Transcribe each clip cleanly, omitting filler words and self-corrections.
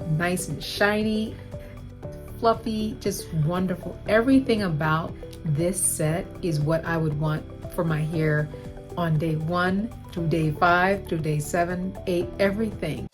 nice and shiny, fluffy, just wonderful. Everything about this set is what I would want for my hair on day 1 through day 5 through day 7, 8, everything.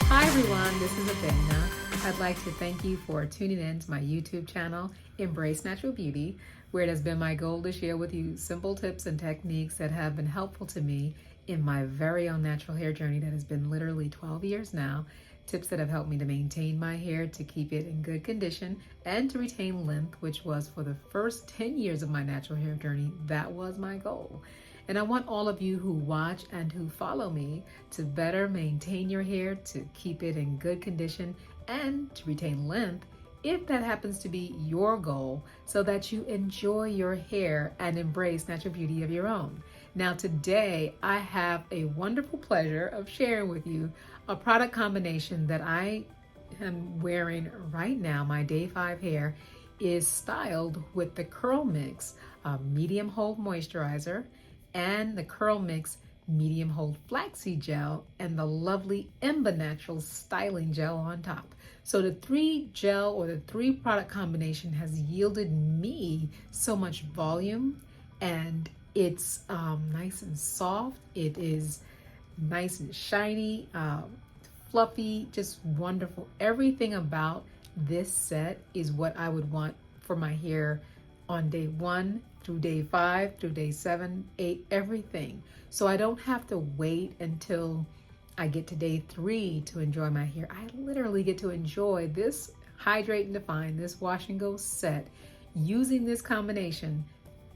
Hi everyone, this is Abena. I'd like to thank you for tuning in to my YouTube channel, Embrace Natural Beauty, where it has been my goal to share with you simple tips and techniques that have been helpful to me in my very own natural hair journey that has been literally 12 years now. Tips that have helped me to maintain my hair, to keep it in good condition, and to retain length, which was for the first 10 years of my natural hair journey. That was my goal. And I want all of you who watch and who follow me to better maintain your hair, to keep it in good condition, and to retain length, if that happens to be your goal, so that you enjoy your hair and embrace natural beauty of your own. Now today, I have a wonderful pleasure of sharing with you a product combination that I am wearing right now. My day 5 hair is styled with the Curlmix Medium Hold Moisturizer and the Curlmix Medium Hold Flaxseed Gel and the lovely ENBBA Naturals Styling Gel on top. So the 3 gel or the 3 product combination has yielded me so much volume, and it's nice and soft. It is nice and shiny, fluffy, just wonderful. Everything about this set is what I would want for my hair on day 1 through day 5 through day 7, 8, everything. So I don't have to wait until I get to day 3 to enjoy my hair. I literally get to enjoy this Hydrate and Define, this wash and go set, using this combination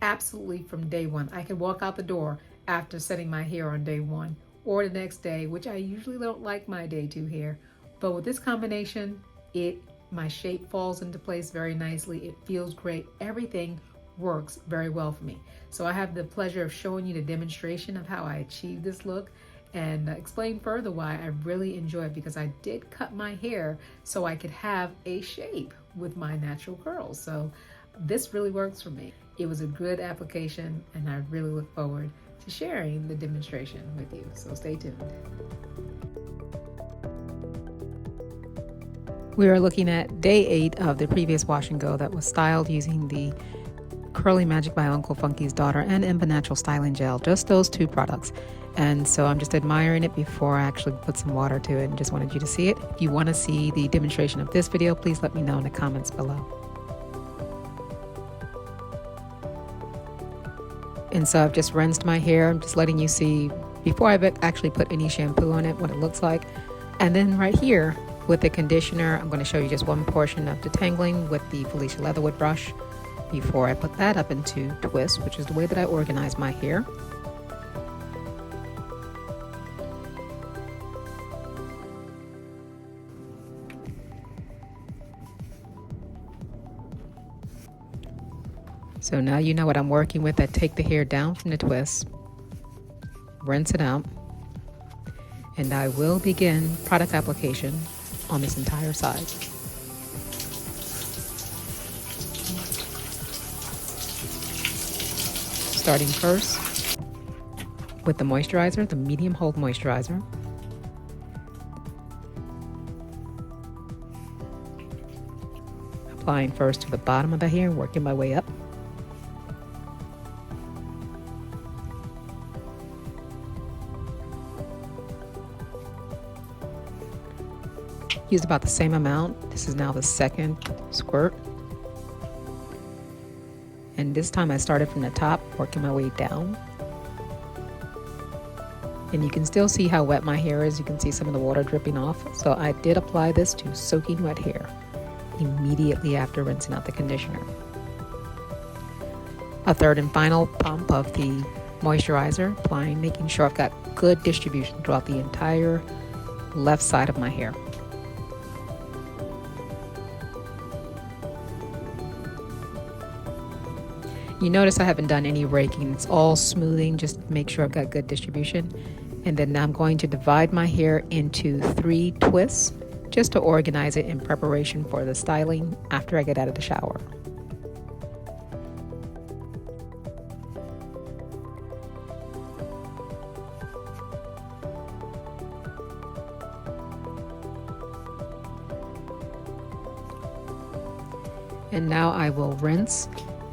absolutely from day 1. I can walk out the door after setting my hair on day 1 or the next day, which I usually don't like my day 2 hair. But with this combination, my shape falls into place very nicely. It feels great. Everything works very well for me. So I have the pleasure of showing you the demonstration of how I achieved this look and explain further why I really enjoy it, because I did cut my hair so I could have a shape with my natural curls. So this really works for me. It was a good application, and I really look forward to sharing the demonstration with you. So stay tuned. We are looking at day 8 of the previous wash and go that was styled using the Curly Magic by Uncle Funky's Daughter and ENBBA Natural Styling Gel, just those 2 products. And so I'm just admiring it before I actually put some water to it, and just wanted you to see it. If you want to see the demonstration of this video, please let me know in the comments below. And so I've just rinsed my hair. I'm just letting you see before I've actually put any shampoo on it what it looks like. And then right here with the conditioner, I'm going to show you just one portion of detangling with the Felicia Leatherwood brush before I put that up into twists, which is the way that I organize my hair. So now you know what I'm working with. I take the hair down from the twist, rinse it out, and I will begin product application on this entire side. Starting first with the moisturizer, the Medium Hold Moisturizer. Applying first to the bottom of the hair, working my way up. Used about the same amount. This is now the second squirt. And this time I started from the top, working my way down. And you can still see how wet my hair is. You can see some of the water dripping off. So I did apply this to soaking wet hair immediately after rinsing out the conditioner. A third and final pump of the moisturizer, applying, making sure I've got good distribution throughout the entire left side of my hair. You notice I haven't done any raking. It's all smoothing just to make sure I've got good distribution. And then I'm going to divide my hair into 3 twists just to organize it in preparation for the styling after I get out of the shower. And now I will rinse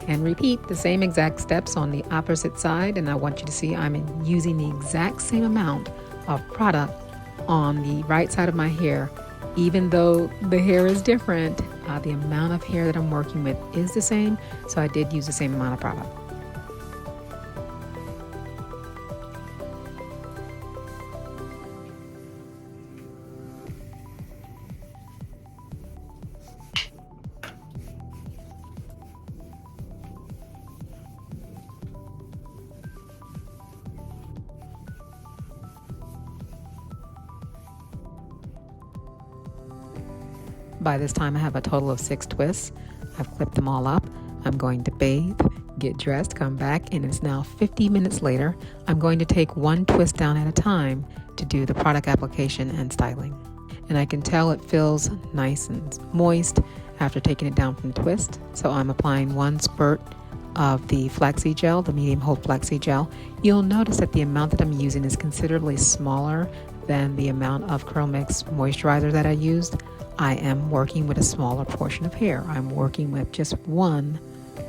and repeat the same exact steps on the opposite side. And I want you to see I'm using the exact same amount of product on the right side of my hair. Even though the hair is different, the amount of hair that I'm working with is the same. So I did use the same amount of product. By this time, I have a total of 6 twists. I've clipped them all up. I'm going to bathe, get dressed, come back, and it's now 50 minutes later. I'm going to take 1 twist down at a time to do the product application and styling. And I can tell it feels nice and moist after taking it down from the twist. So I'm applying 1 squirt of the flaxseed gel, the Medium Hold Flaxseed Gel. You'll notice that the amount that I'm using is considerably smaller than the amount of Curlmix moisturizer that I used. I am working with a smaller portion of hair. I'm working with just 1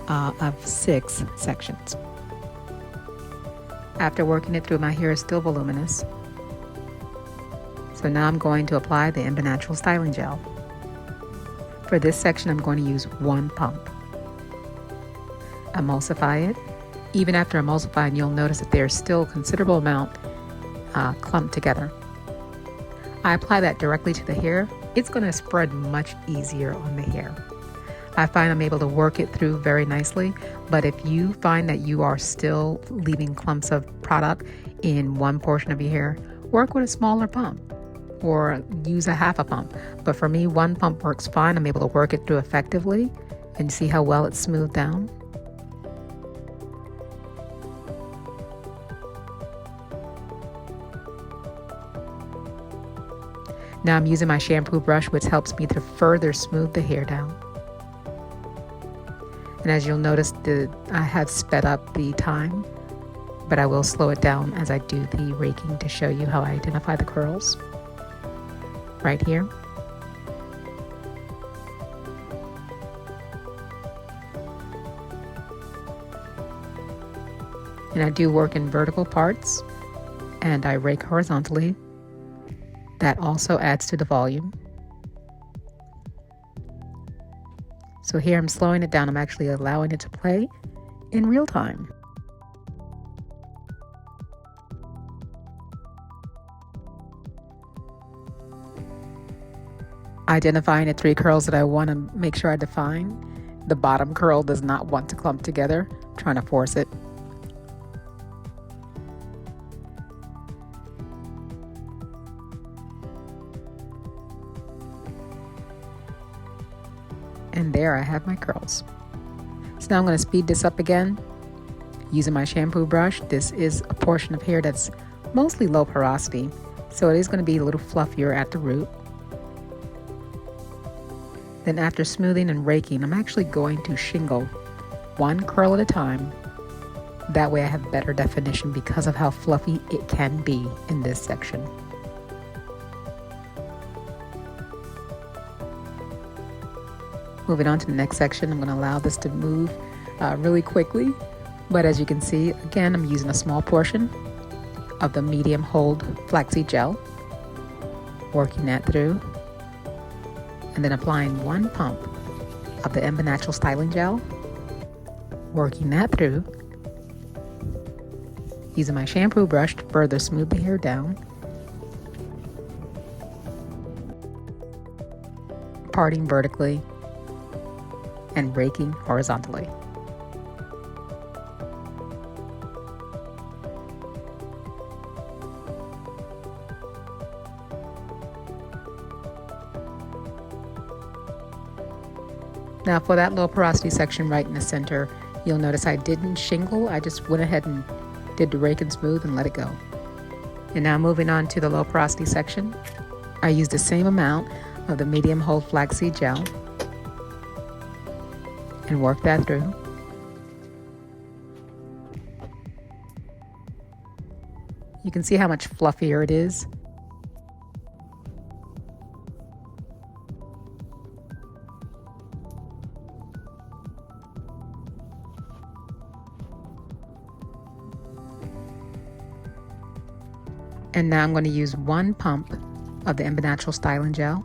of 6 sections. After working it through, my hair is still voluminous. So now I'm going to apply the ENBBA Naturals Styling Gel. For this section, I'm going to use 1 pump. Emulsify it. Even after emulsifying, you'll notice that there's still a considerable amount clumped together. I apply that directly to the hair. It's going to spread much easier on the hair. I find I'm able to work it through very nicely, but if you find that you are still leaving clumps of product in one portion of your hair, work with a smaller pump or use a half a pump. But for me, 1 pump works fine. I'm able to work it through effectively and see how well it's smoothed down. Now I'm using my shampoo brush, which helps me to further smooth the hair down. And as you'll notice, I have sped up the time, but I will slow it down as I do the raking to show you how I identify the curls. Right here. And I do work in vertical parts, and I rake horizontally. That also adds to the volume. So here I'm slowing it down. I'm actually allowing it to play in real time. Identifying the 3 curls that I want to make sure I define. The bottom curl does not want to clump together. I'm trying to force it. And there I have my curls. So now I'm going to speed this up again using my shampoo brush. This is a portion of hair that's mostly low porosity, so it is going to be a little fluffier at the root. Then after smoothing and raking, I'm actually going to shingle 1 curl at a time. That way I have better definition because of how fluffy it can be in this section. Moving on to the next section, I'm going to allow this to move really quickly. But as you can see, again, I'm using a small portion of the Medium Hold Flaxseed Gel, working that through, and then applying 1 pump of the ENBBA Natural Styling Gel, working that through, using my shampoo brush to further smooth the hair down, parting vertically, and raking horizontally. Now for that low porosity section right in the center, you'll notice I didn't shingle. I just went ahead and did the rake and smooth and let it go. And now moving on to the low porosity section, I used the same amount of the Medium Hold Flaxseed Gel and work that through. You can see how much fluffier it is. And now I'm going to use 1 pump of the ENBBA Natural Styling Gel.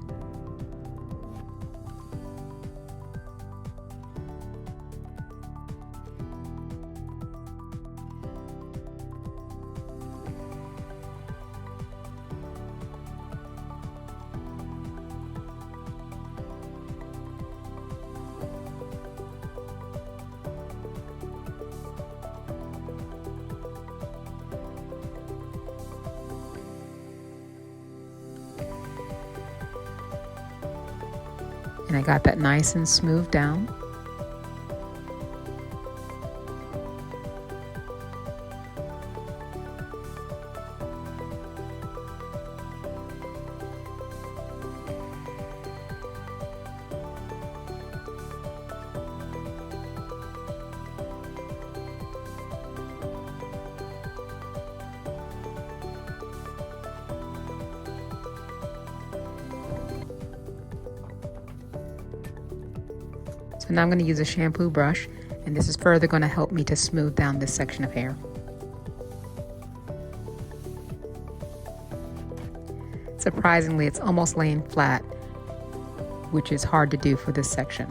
And I got that nice and smooth down. So now I'm going to use a shampoo brush, and this is further going to help me to smooth down this section of hair. Surprisingly, it's almost laying flat, which is hard to do for this section.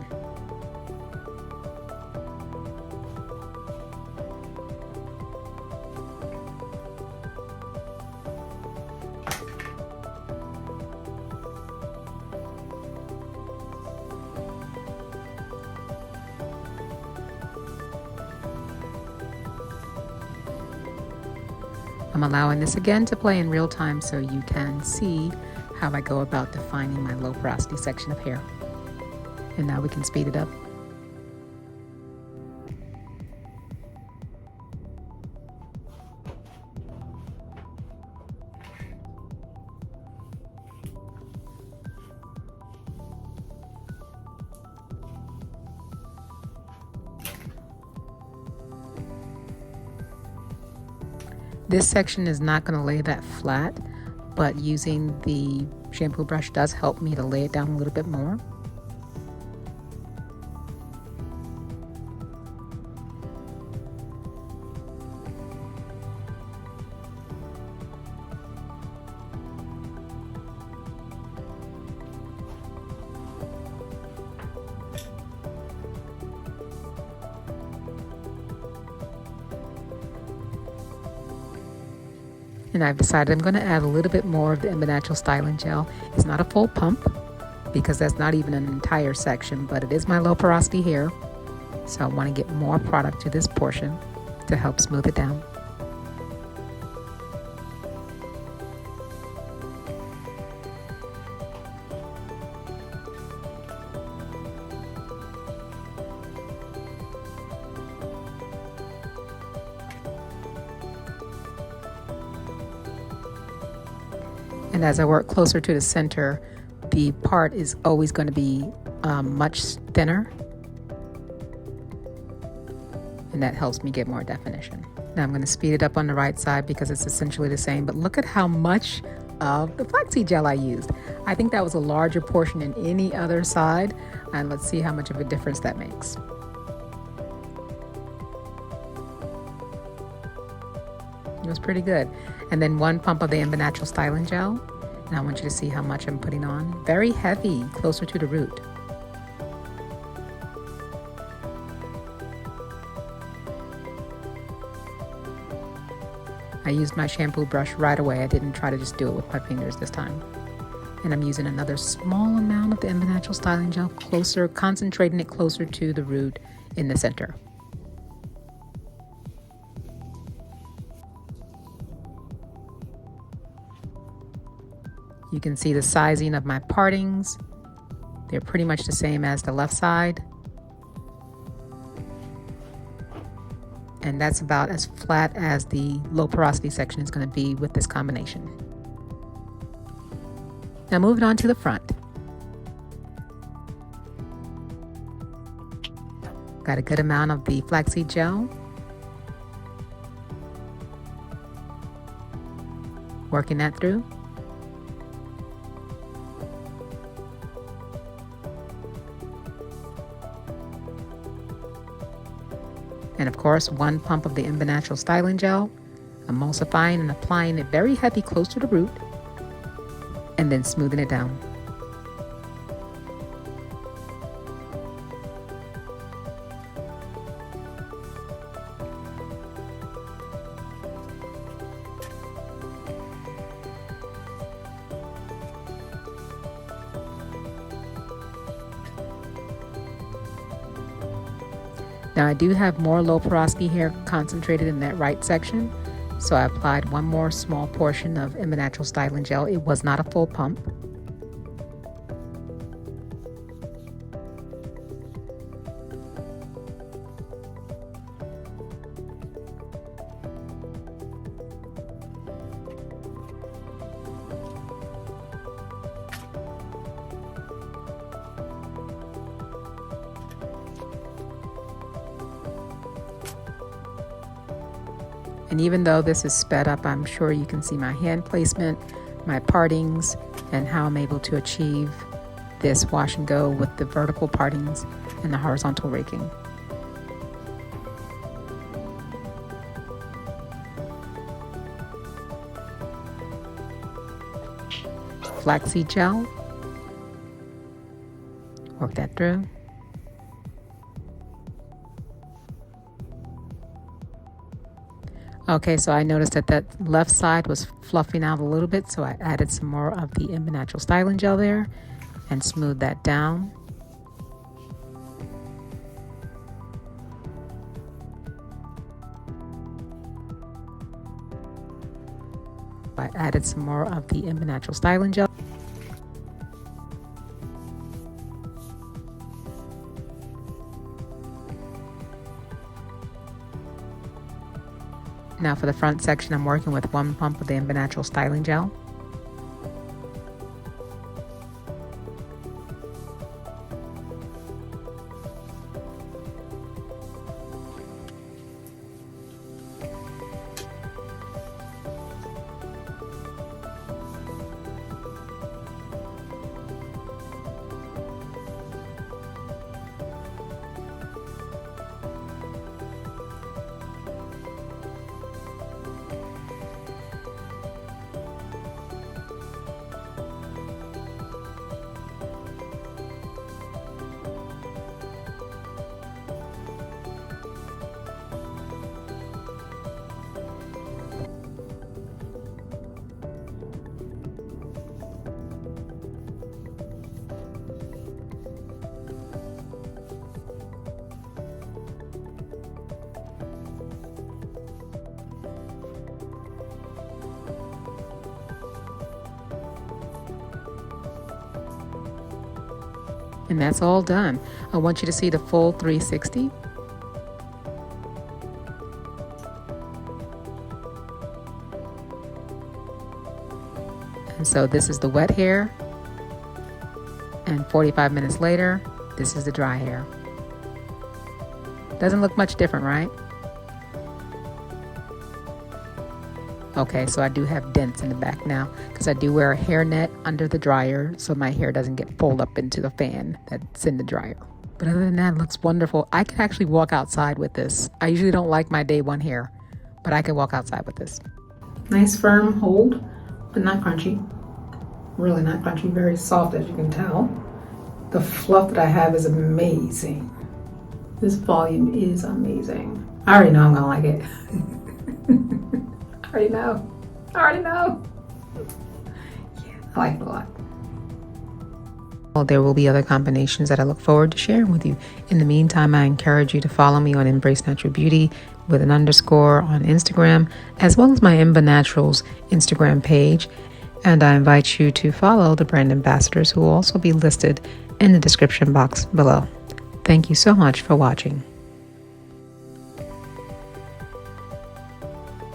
I'm allowing this again to play in real time so you can see how I go about defining my low porosity section of hair. And now we can speed it up. This section is not going to lay that flat, but using the shampoo brush does help me to lay it down a little bit more. And I've decided I'm going to add a little bit more of the ENBBA Natural Styling Gel. It's not a full pump because that's not even an entire section, but it is my low porosity hair. So I want to get more product to this portion to help smooth it down. And as I work closer to the center, the part is always going to be much thinner. And that helps me get more definition. Now I'm going to speed it up on the right side because it's essentially the same, but look at how much of the flaxseed gel I used. I think that was a larger portion than any other side, and let's see how much of a difference that makes. It was pretty good. And then 1 pump of the ENBBA Natural Styling Gel. And I want you to see how much I'm putting on. Very heavy, closer to the root. I used my shampoo brush right away. I didn't try to just do it with my fingers this time. And I'm using another small amount of the ENBBA Natural Styling Gel, concentrating it closer to the root in the center. You can see the sizing of my partings. They're pretty much the same as the left side. And that's about as flat as the low porosity section is going to be with this combination. Now moving on to the front. Got a good amount of the flaxseed gel. Working that through. And of course, 1 pump of the ENBBA Natural Styling Gel, emulsifying and applying it very heavy close to the root, and then smoothing it down. Now I do have more low porosity hair concentrated in that right section, so I applied 1 more small portion of ENBBA Natural Styling Gel. It was not a full pump. And even though this is sped up, I'm sure you can see my hand placement, my partings, and how I'm able to achieve this wash and go with the vertical partings and the horizontal raking. Flaxseed gel, work that through. Okay, so I noticed that that left side was fluffing out a little bit, so I added some more of the ENBBA Natural Styling Gel there and smoothed that down. I added some more of the ENBBA Natural Styling Gel. Now for the front section, I'm working with 1 pump of the ENBBA Natural Styling Gel. And that's all done. I want you to see the full 360. And so this is the wet hair, and 45 minutes later, this is the dry hair. Doesn't look much different, right? Okay, so I do have dents in the back now because I do wear a hairnet under the dryer so my hair doesn't get pulled up into the fan that's in the dryer. But other than that, it looks wonderful. I could actually walk outside with this. I usually don't like my day one hair, but I could walk outside with this. Nice firm hold, but not crunchy. Really not crunchy, very soft as you can tell. The fluff that I have is amazing. This volume is amazing. I already know I'm gonna like it. I already know. Yeah, I like it a lot. Well, there will be other combinations that I look forward to sharing with you. In the meantime, I encourage you to follow me on Embrace Natural Beauty with an underscore on Instagram, as well as my ENBBA Naturals Instagram page. And I invite you to follow the brand ambassadors who will also be listed in the description box below. Thank you so much for watching.